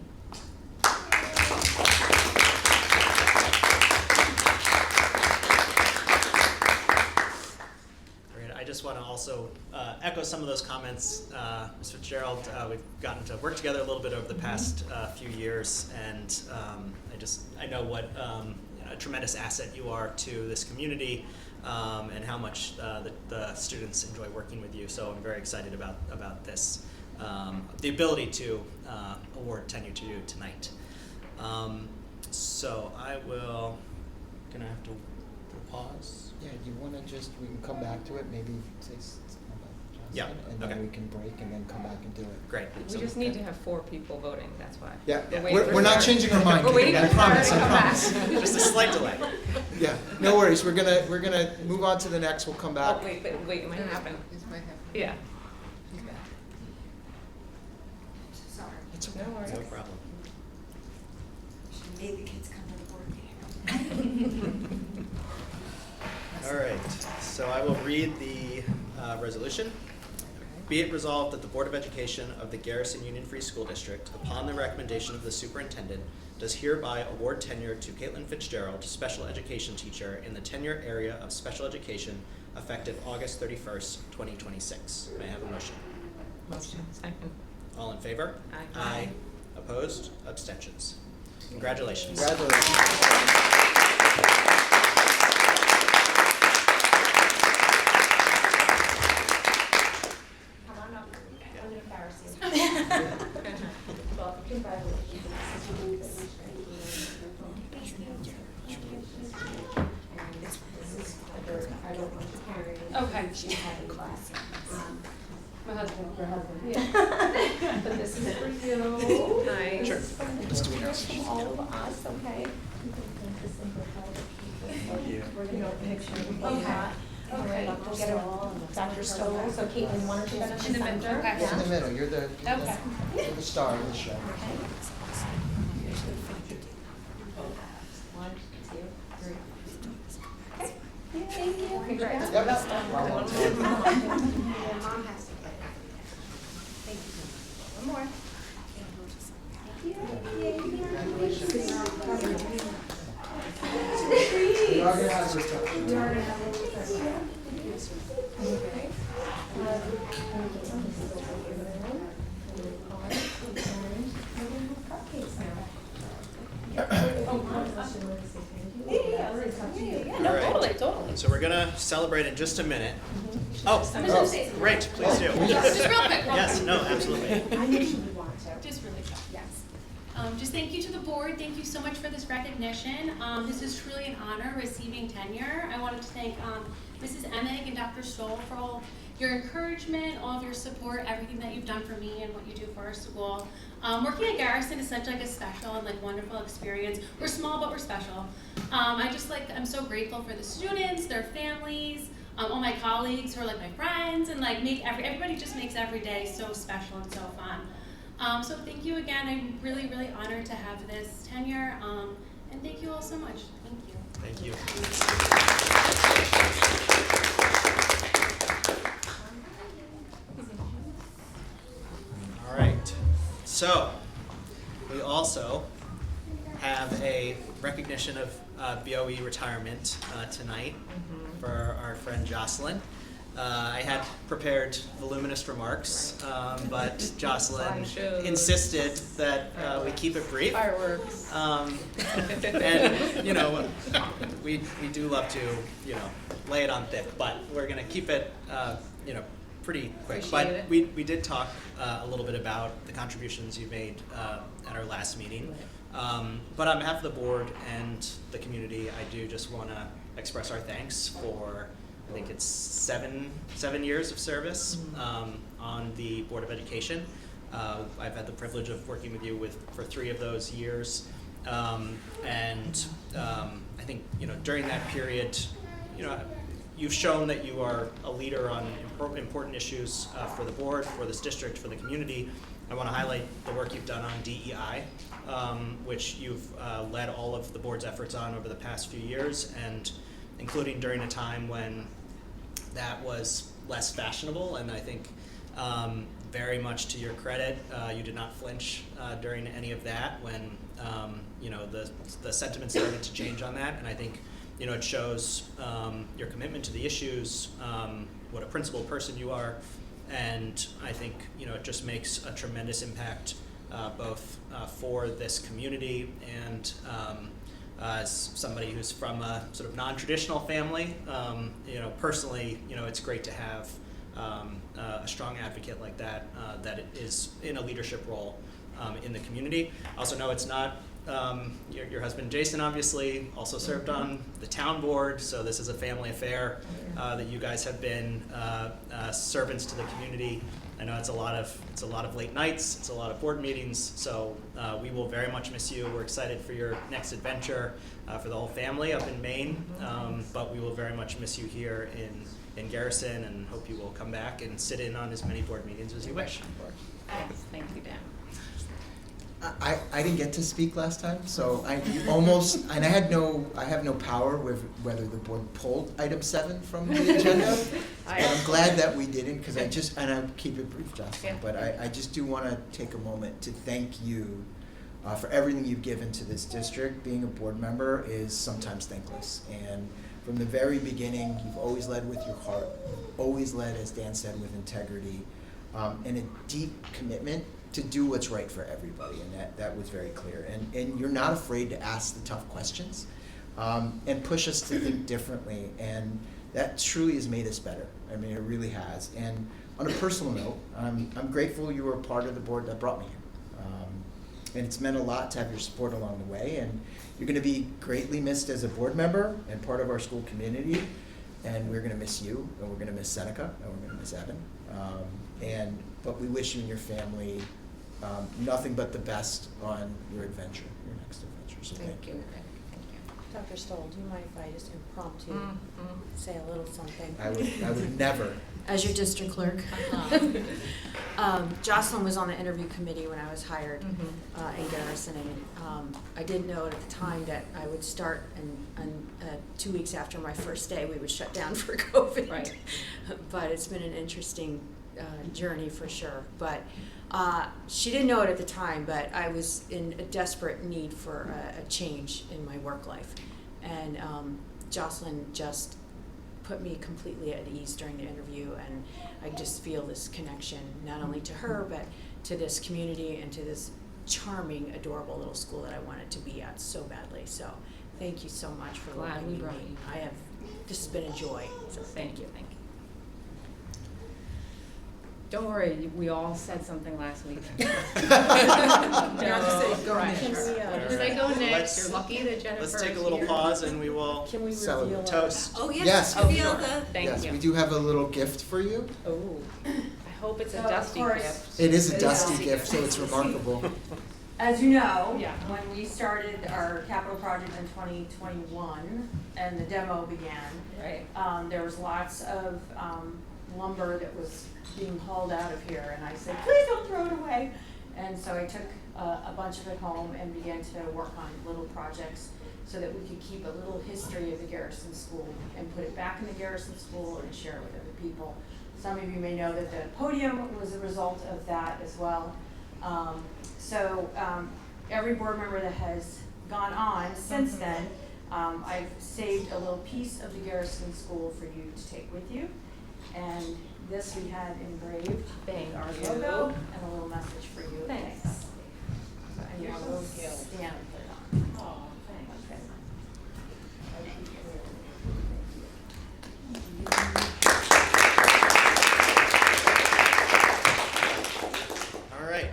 I just want to also echo some of those comments. Ms. Fitzgerald, we've gotten to work together a little bit over the past few years, and I know what a tremendous asset you are to this community, and how much the students enjoy working with you. So I'm very excited about this, the ability to award tenure to you tonight. So I will gonna have to pause. Yeah, you want to we can come back to it, maybe say something about Johnson, Yeah, and then okay. we can break and then come back and do it. Great. We So- just need to have 4 people voting, that's why. Yeah, Yeah. we're not changing our mind. We're waiting I for promise. Sarah to I come promise. back. Just a slight delay. Yeah, no worries. We're gonna move on to the next. We'll come back. Oh, wait, it might happen. Yeah. It's okay. No worries. No problem. She made the kids come to the board meeting. All right, so I will read the resolution. Be it resolved that the Board of Education of the Garrison Union Free School District, upon the recommendation of the superintendent, does hereby award tenure to Caitlin Fitzgerald, special education teacher in the tenure area of special education, effective August 31st, 2026. May I have a motion? Motion. Second. All in favor? Aye. Aye. Opposed? Abstentions? Congratulations. Congratulations. Come on up. I'm embarrassing. Well, congratulations. Okay. She's having class. My husband. Your husband. Yeah. But this is for you. Hi. Sure. Let's do it next. From all of us, okay? We're gonna go picture. Okay. Okay. Get it all. Dr. Stoll, so Caitlin, why don't you go to the In the middle, center? okay. In the middle. You're the the star of the show. One, two, three. Okay. Thank you. Congrats. Yep. Mom has to get Thank you. One more. We are gonna have a retouch. All right. Totally. So we're gonna celebrate in just a minute. Oh, great, please do. Just real quick. Yes, no, absolutely. Just really quick. Yes. Just thank you to the board. Thank you so much for this recognition. This is truly an honor receiving tenure. I wanted to thank Mrs. Emig and Dr. Stoll for all your encouragement, all of your support, everything that you've done for me and what you do for our school. Working at Garrison is such like a special and like wonderful experience. We're small, but we're special. I'm so grateful for the students, their families, all my colleagues who are like my friends, and like everybody just makes every day so special and so fun. So thank you again. I'm really, really honored to have this tenure, and thank you all so much. Thank you. Thank you. All right, so we also have a recognition of BOE retirement tonight for our friend Jocelyn. I had prepared voluminous remarks, but Jocelyn insisted that we keep it brief. Fireworks. And you know, we do love to lay it on thick, but we're gonna keep it pretty quick. Appreciate But it. we did talk a little bit about the contributions you made at our last meeting. But on behalf of the board and the community, I do just want to express our thanks for, I think it's seven years of service on the Board of Education. I've had the privilege of working with you for 3 of those years, and I think during that period, you've shown that you are a leader on important issues for the board, for this district, for the community. I want to highlight the work you've done on DEI, which you've led all of the board's efforts on over the past few years, and including during a time when that was less fashionable, and I think very much to your credit, you did not flinch during any of that when the sentiment started to change on that, and I think it shows your commitment to the issues, what a principled person you are, and I think it just makes a tremendous impact both for this community and as somebody who's from a sort of non-traditional family. Personally, it's great to have a strong advocate like that that is in a leadership role in the community. I also know it's not your husband Jason obviously also served on the town board, so this is a family affair that you guys have been servants to the community. I know it's a lot of late nights, it's a lot of board meetings, so we will very much miss you. We're excited for your next adventure for the whole family up in Maine, but we will very much miss you here in Garrison, and hope you will come back and sit in on as many board meetings as you wish. Thank you, Dan. I didn't get to speak last time, so I have no power with whether the board pulled item 7 from the agenda. And I'm glad that we didn't, because I'll keep it brief, Jocelyn, but I just do want to take a moment to thank you for everything you've given to this district. Being a board member is sometimes thankless, and from the very beginning, you've always led with your heart, always led, as Dan said, with integrity, and a deep commitment to do what's right for everybody, and that was very clear. And you're not afraid to ask the tough questions and push us to think differently, and that truly has made us better. I mean, it really has. And on a personal note, I'm grateful you were a part of the board that brought me here. And it's meant a lot to have your support along the way, and you're going to be greatly missed as a board member and part of our school community, and we're going to miss you, and we're going to miss Seneca, and we're going to miss Evan. But we wish you and your family nothing but the best on your adventure, your next adventure. So thank you. Dr. Stoll, do you mind if I just impromptu say a little something? I would never. As your district clerk. Jocelyn was on the interview committee when I was hired in Garrison, and I didn't know at the time that I would start, and 2 weeks after my first day, we would shut down for COVID. Right. But it's been an interesting journey for sure. But she didn't know it at the time, but I was in a desperate need for a change in my work life. And Jocelyn just put me completely at ease during the interview, and I just feel this connection not only to her, but to this community and to this charming, adorable little school that I wanted to be at so badly. So thank you so much for welcoming me. This has been a joy, so thank you. Thank you. Don't worry, we all said something last week. Say go next. Should I go next? You're lucky that Jennifer. Let's take a little pause, and we will reveal toast. Oh yes, Yes, reveal sure. the. Thank you. We do have a little gift for you. Oh, I hope it's a So, dusty of course, gift. It is a It is dusty dusty gift, so it's remarkable. As you know, Yeah. when we started our capital project in 2021 and the demo began, Right. there was lots of lumber that was being hauled out of here, and I said, please don't throw it away. And so I took a bunch of it home and began to work on little projects so that we could keep a little history of the Garrison School and put it back in the Garrison School and share it with other people. Some of you may know that the podium was a result of that as well. Every board member that has gone on since then, I've saved a little piece of the Garrison School for you to take with you. And this we had engraved, Thank our you. logo, and a little message for you. Thanks. And you will stand and put it on. Oh, thanks. Okay. All right,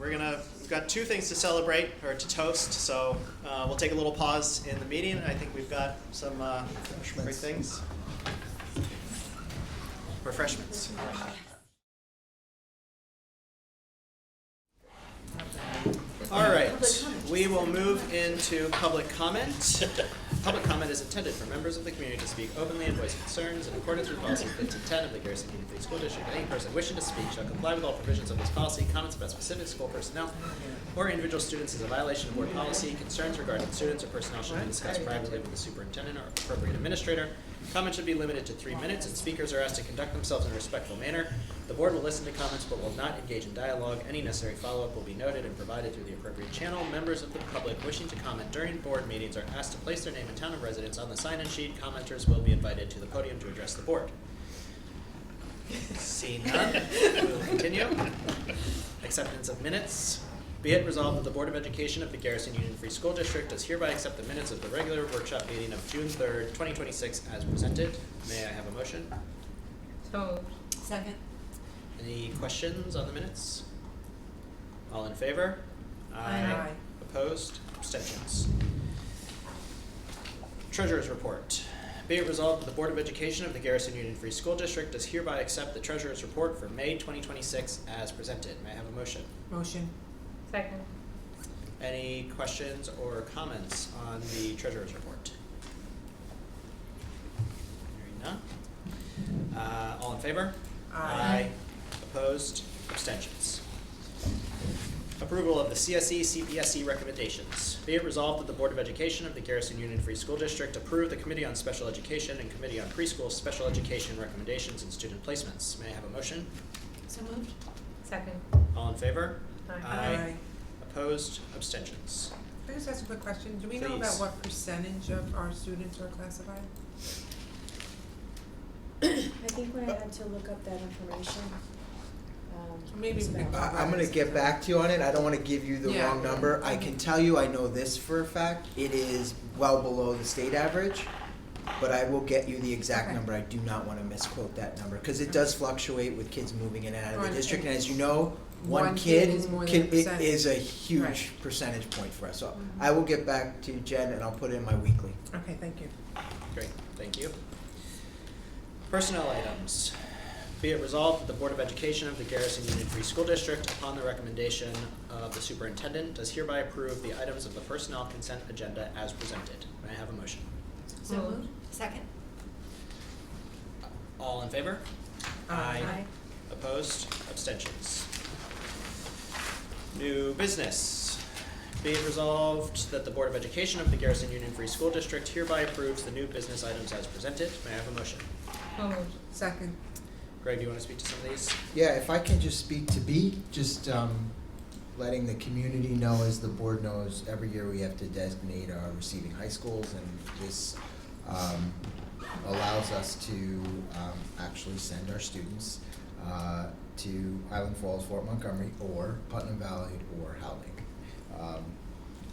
we've got two things to celebrate, or to toast, so we'll take a little pause in the meeting. I think we've got some great things. Refreshments. All right, we will move into public comment. Public comment is intended for members of the community to speak openly and voice concerns in accordance with policy 1510 of the Garrison Community School District. Any person wishing to speak shall comply with all provisions of this policy. Comments about specific school personnel or individual students is a violation of board policy. Concerns regarding students or personnel should be discussed privately with the superintendent or appropriate administrator. Comments should be limited to 3 minutes, and speakers are asked to conduct themselves in a respectful manner. The board will listen to comments but will not engage in dialogue. Any necessary follow-up will be noted and provided through the appropriate channel. Members of the public wishing to comment during board meetings are asked to place their name and town of residence on the sign-in sheet. Commenters will be invited to the podium to address the board. Seeing none, we will continue. Acceptance of minutes. Be it resolved that the Board of Education of the Garrison Union Free School District does hereby accept the minutes of the regular workshop meeting of June 3rd, 2026 as presented. May I have a motion? So, Second. Any questions on the minutes? All in favor? Aye. Opposed? Abstentions? Treasurer's report. Be it resolved that the Board of Education of the Garrison Union Free School District does hereby accept the Treasurer's report for May 2026 as presented. May I have a motion? motion. Second. Any questions or comments on the Treasurer's report? Hearing none. All in favor? Aye. Opposed? Abstentions? Approval of the CSE CPSE recommendations. Be it resolved that the Board of Education of the Garrison Union Free School District approve the Committee on Special Education and Committee on Preschool Special Education recommendations and student placements. May I have a motion? So moved. Second. All in favor? Aye. Opposed? Abstentions? Can I just ask a quick question? Do we know Please. about what percentage of our students are classified? I think when I had to look up that information, Maybe it's we about- can- I'm gonna get back to you on it. I don't wanna give you the Yeah. wrong number. I can tell you, I know this for a fact, it is well below the state average, but I will get you the exact Okay. number. I do not wanna misquote that number, cause it does fluctuate with kids moving in and out of the Right. district, and as you know, one One kid kid is more than can, a it percentage. is a huge Right. percentage point for us. So I will get back to Jen and I'll put it in my weekly. Okay, thank you. Great, thank you. Personnel items. Be it resolved that the Board of Education of the Garrison Union Free School District, upon the recommendation of the superintendent, does hereby approve the items of the personnel consent agenda as presented. May I have a motion? So moved. Second. All in favor? Aye. Opposed? Abstentions? New business. Be it resolved that the Board of Education of the Garrison Union Free School District hereby approves the new business items as presented. May I have a motion? So moved. Second. Greg, do you want to speak to some of these? Yeah, if I can just speak to B, just letting the community know, as the board knows, every year we have to designate our receiving high schools, and this allows us to actually send our students to Island Falls, Fort Montgomery, or Putnam Valley, or Howling.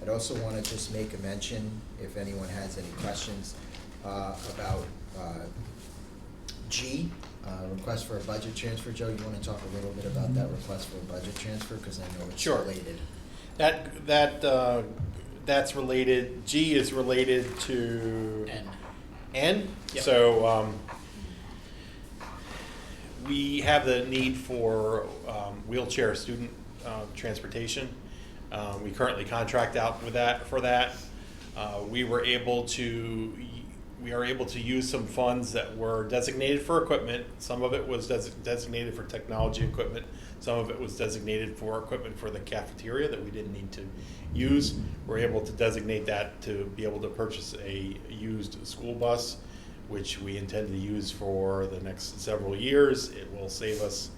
I'd also want to just make a mention, if anyone has any questions, about G, request for a budget transfer. Joe, you want to talk a little bit about that request for a budget transfer, because I know it's Sure. related. That's related. G is related to N. N. Yep. So we have the need for wheelchair student transportation. We currently contract out with that for that. We are able to use some funds that were designated for equipment. Some of it was designated for technology equipment. Some of it was designated for equipment for the cafeteria that we didn't need to use. We're able to designate that to be able to purchase a used school bus, which we intend to use for the next several years. It will save us,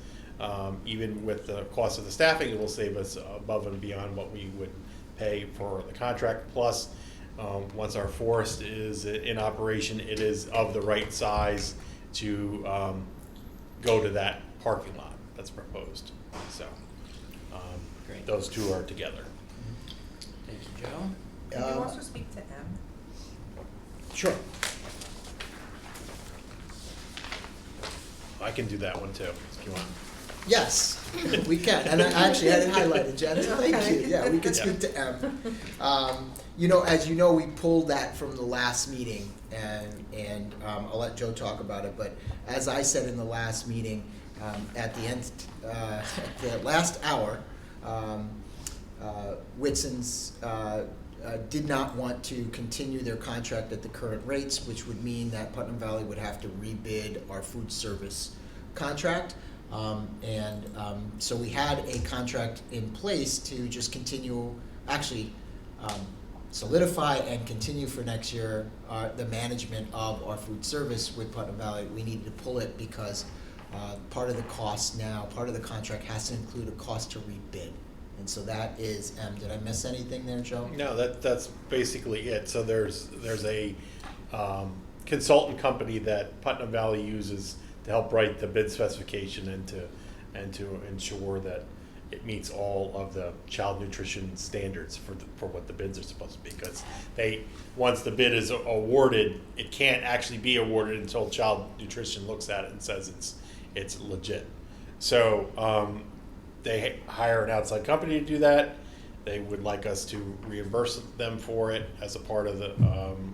even with the cost of the staffing, it will save us above and beyond what we would pay for the contract. Plus, once our forest is in operation, it is of the right size to go to that parking lot that's proposed. So Great. those two are together. Thank you, Joe. Can you also speak to M? Sure. I can do that one too, if you want. Yes, we can, and I actually had it highlighted, Jen, so thank you. Yeah, we can Yeah. speak to M. As you know, we pulled that from the last meeting, and I'll let Joe talk about it, but as I said in the last meeting, at the end, at the last hour, Whitson's did not want to continue their contract at the current rates, which would mean that Putnam Valley would have to rebid our food service contract. So we had a contract in place to just continue, actually, solidify and continue for next year the management of our food service with Putnam Valley, we needed to pull it because part of the cost now, part of the contract has to include a cost to rebid. And so that is, did I miss anything there, Joe? No, that's basically it. So there's a consultant company that Putnam Valley uses to help write the bid specification and to ensure that it meets all of the child nutrition standards for what the bids are supposed to be. Because once the bid is awarded, it can't actually be awarded until child nutrition looks at it and says it's legit. So they hire an outside company to do that. They would like us to reimburse them for it as a part of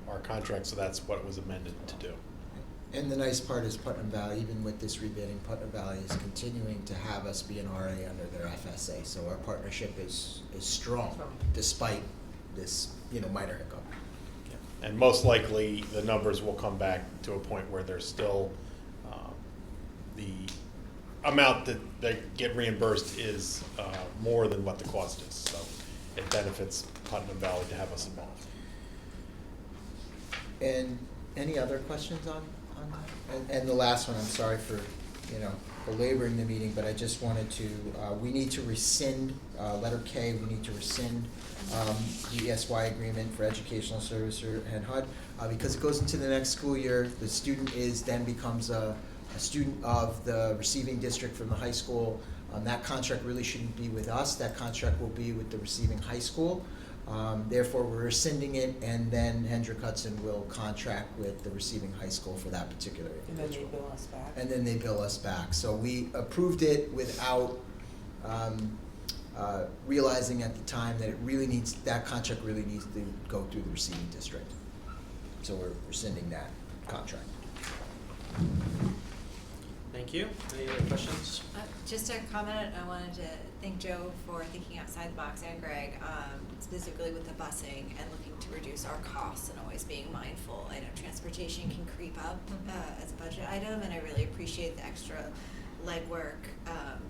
our contract, so that's what it was amended to do. And the nice part is Putnam Valley, even with this rebidding, Putnam Valley is continuing to have us be an RA under their FSA. So our partnership is strong despite this, minor hiccup. Yeah. And most likely, the numbers will come back to a point where there's still the amount that they get reimbursed is more than what the cost is. So it benefits Putnam Valley to have us involved. And any other questions on that? And the last one, I'm sorry for, belaboring the meeting, but I just wanted to, we need to rescind, letter K, we need to rescind the ESY agreement for educational servicer and HUD, because it goes into the next school year. The student then becomes a student of the receiving district from the high school. That contract really shouldn't be with us. That contract will be with the receiving high school. Therefore, we're rescinding it, and then Hendrick Hudson will contract with the receiving high school for that particular individual. And then they bill us back. And then they bill us back. So we approved it without realizing at the time that that contract really needs to go through the receiving district. So we're rescinding that contract. Thank you. Any other questions? Just a comment, I wanted to thank Joe for thinking outside the box, and Greg, specifically with the busing and looking to reduce our costs and always being mindful. I know transportation can creep up as a budget item, and I really appreciate the extra legwork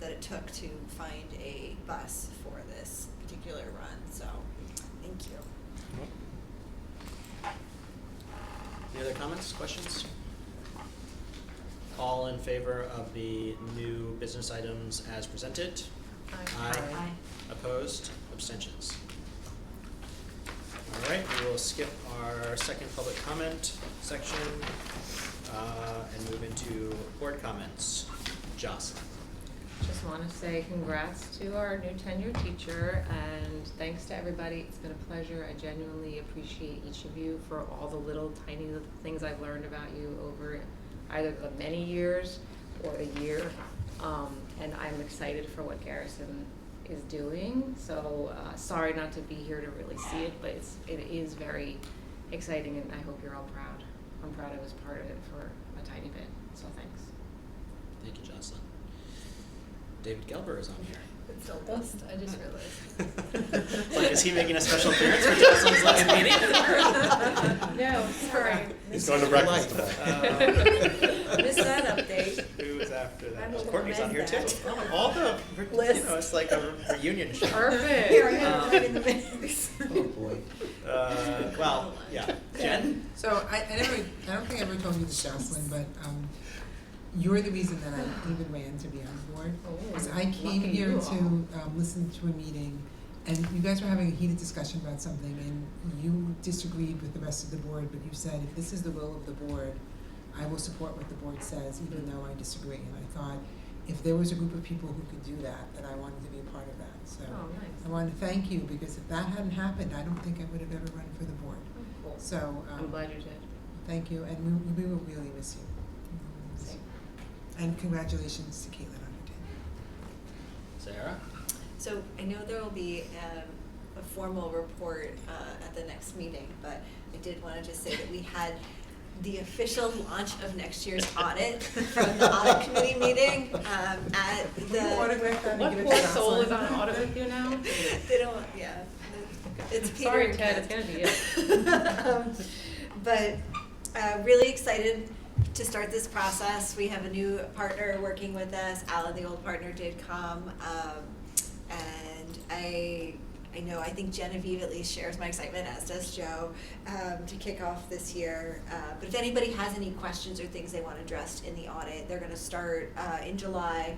that it took to find a bus for this particular run, so thank you. Any other comments, questions? All in favor of the new business items as presented? Aye. Opposed? Abstentions? All right, we will skip our second public comment section and move into board comments. Jocelyn. Just want to say congrats to our new tenured teacher, and thanks to everybody. It's been a pleasure. I genuinely appreciate each of you for all the little tiny little things I've learned about you over either the many years or a year. And I'm excited for what Garrison is doing. So sorry not to be here to really see it, but it is very exciting, and I hope you're all proud. I'm proud I was part of it for a tiny bit, so thanks. Thank you, Jocelyn. David Gelber is on here. It's still dust, I just realized. It's like, is he making a special appearance for Jocelyn's last meeting? No, sorry. He's going to breakfast tomorrow. Missed that update. Who is after that? I'm Oh, gonna Courtney's on here amend too. that. Oh, all the, List. it's like a reunion show. Perfect. Here, I have it right in the mix. Oh, boy. Well, yeah. Jen? So I don't think I ever told you this, Jocelyn, but you're the reason that I even ran to be on board. Because I came lucky here you to listen to a meeting, and you guys were having a heated discussion about something, and you disagreed with the rest of the board, but you said, if this is the will of the board, I will support what the board says, even though I disagree. And I thought, if there was a group of people who could do that I wanted to be a part of that. So Oh, nice. I wanted to thank you, because if that hadn't happened, I don't think I would have ever run for the board. Cool. So I'm glad you did. thank you, and we will really miss you. Same. And congratulations to Caitlin on your tenure. Sarah? So I know there will be a formal report at the next meeting, but I did want to just say that we had the official launch of next year's audit from the audit committee meeting at the. What poor soul is on audit with you now? They don't, yeah. It's Peter Sorry, and Ted, Ken. it's gonna be it. But really excited to start this process. We have a new partner working with us. Alan, the old partner, did come, and I I think Genevieve at least shares my excitement, as does Joe, to kick off this year. But if anybody has any questions or things they want addressed in the audit, they're gonna start in July.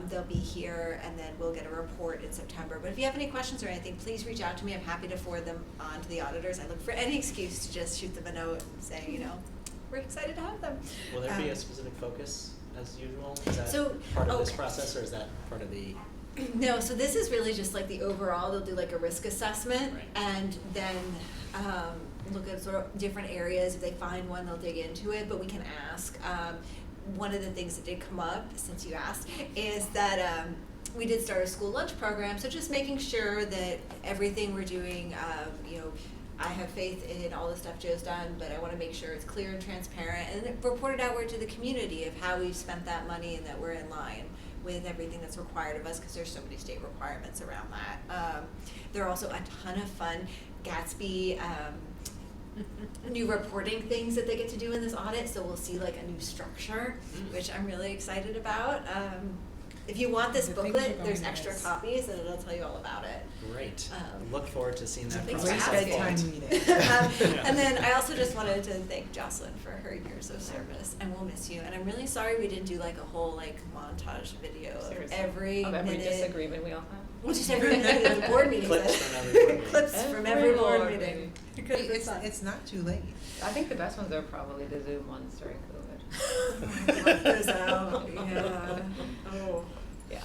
They'll be here, and then we'll get a report in September. But if you have any questions or anything, please reach out to me. I'm happy to forward them on to the auditors. I look for any excuse to just shoot them a note saying, we're excited to have them. Will there be a specific focus as usual? Is that So- part of this okay. process, or is that part of the? No, so this is really just like the overall, they'll do like a risk assessment, Right. and then look at sort of different areas. If they find one, they'll dig into it, but we can ask. One of the things that did come up, since you asked, is that we did start a school lunch program, so just making sure that everything we're doing, I have faith in all the stuff Joe's done, but I want to make sure it's clear and transparent and reported outward to the community of how we've spent that money and that we're in line with everything that's required of us, because there's so many state requirements around that. There are also a ton of fun Gatsby new reporting things that they get to do in this audit, so we'll see like a new structure, which I'm really excited about. If you want this The things booklet, are there's going extra nice. copies and it'll tell you all about it. Great. Um, Look forward to seeing that thanks Great for process asking. unfold. bedtime reading. And then I also just wanted to thank Jocelyn for her years of service, and we'll miss you. And I'm really sorry we didn't do like a whole like montage video of Seriously. every Of every minute. disagreement we all have. Well, just every minute of the board meeting. Clips from every board meeting. Clips from every board board meeting. meeting. It could have been It's, fun. it's not too late. I think the best ones are probably the Zoom ones during COVID. Left those out, yeah. Oh. Yeah.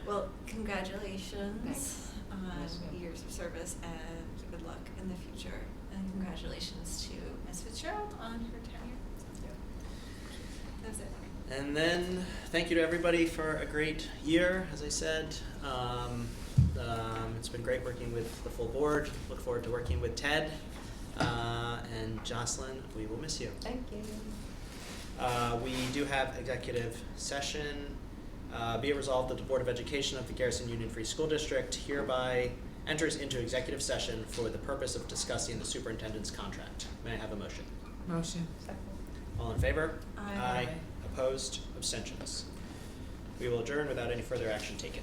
Well, congratulations Thanks. on Yes, ma'am. years of service, and good luck in the future. And congratulations to Ms. Fitzgerald on her tenure. That's it. And then, thank you to everybody for a great year, as I said. It's been great working with the full board. Look forward to working with Ted. And Jocelyn, we will miss you. Thank you. We do have executive session. Be it resolved that the Board of Education of the Garrison Union Free School District hereby enters into executive session for the purpose of discussing the superintendent's contract. May I have a motion? Motion. All in favor? Aye. Opposed? Abstentions? We will adjourn without any further action taken.